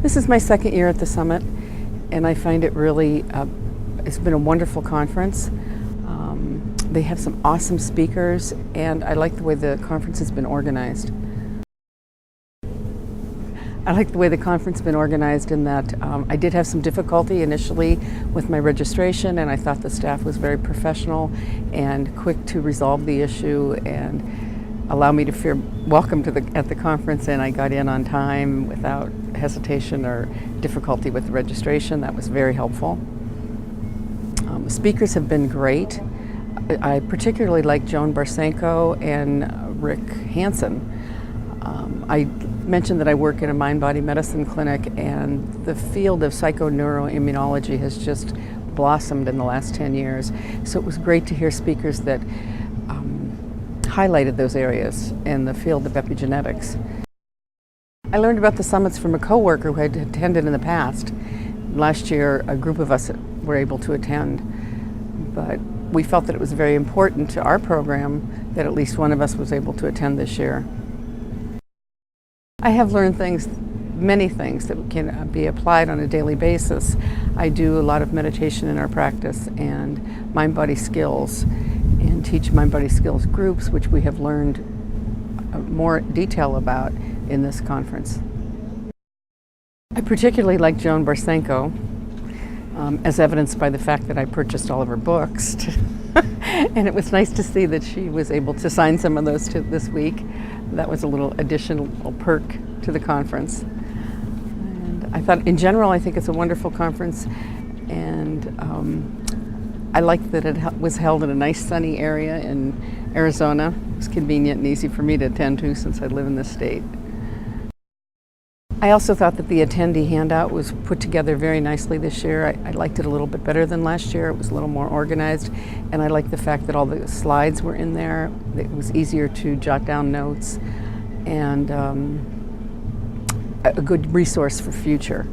This is my second year at the summit, and I find it really, it's been a wonderful conference. They have some awesome speakers, and I like the way the conference has been organized. I like the way the conference has been organized in that I did have some difficulty initially with my registration, and I thought the staff was very professional and quick to resolve the issue and allow me to feel welcome at the conference, and I got in on time without hesitation or difficulty with the registration. That was very helpful. The speakers have been great. I particularly like Joan Barsenko and Rick Hansen. I mentioned that I work in a mind-body medicine clinic, and the field of psychoneuroimmunology has just blossomed in the last 10 years. So it was great to hear speakers that highlighted those areas in the field of epigenetics. I learned about the summits from a coworker who had attended in the past. Last year, a group of us were able to attend, but we felt that it was very important to our program that at least one of us was able to attend this year. I have learned many things that can be applied on a daily basis. I do a lot of meditation in our practice and mind-body skills, and teach mind-body skills groups, which we have learned more detail about in this conference. I particularly like Joan Barsenko, as evidenced by the fact that I purchased all of her books. And it was nice to see that she was able to sign some of those this week. That was a little additional perk to the conference. And I thought, in general, I think it's a wonderful conference, and I like that it was held in a nice sunny area in Arizona. It was convenient and easy for me to attend to since I live in this state. I also thought that the attendee handout was put together very nicely this year. I liked it a little bit better than last year. It was a little more organized, and I liked the fact that all the slides were in there. It was easier to jot down notes, and a good resource for future,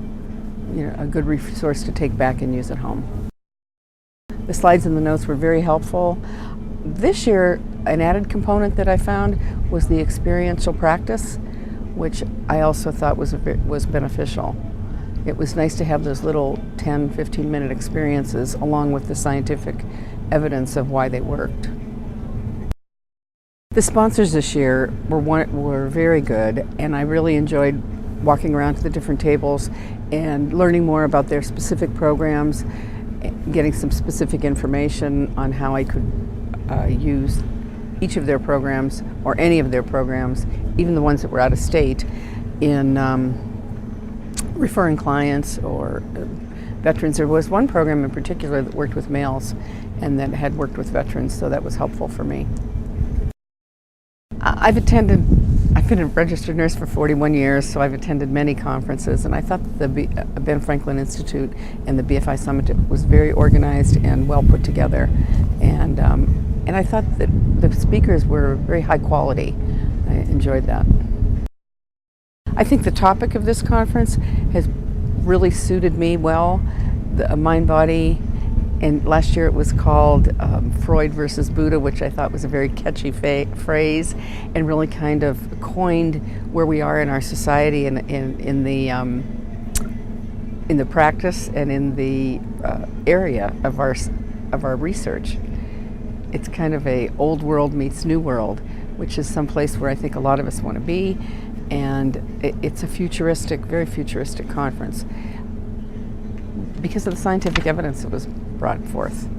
a good resource to take back and use at home. The slides and the notes were very helpful. This year, an added component that I found was the experiential practice, which I also thought was beneficial. It was nice to have those little 10, 15-minute experiences along with the scientific evidence of why they worked. The sponsors this year were very good, and I really enjoyed walking around to the different tables and learning more about their specific programs, getting some specific information on how I could use each of their programs, or any of their programs, even the ones that were out of state, in referring clients or veterans. There was one program in particular that worked with males and that had worked with veterans, so that was helpful for me. I've been a registered nurse for 41 years, so I've attended many conferences, and I thought that the Ben Franklin Institute and the BFI Summit was very organized and well put together, and I thought that the speakers were very high quality. I enjoyed that. I think the topic of this conference has really suited me well, the mind-body, and last year it was called Freud versus Buddha, which I thought was a very catchy phrase, and really kind of coined where we are in our society and in the practice and in the area of our research. It's kind of a old world meets new world, which is someplace where I think a lot of us want to be, and it's a futuristic, very futuristic conference because of the scientific evidence that was brought forth.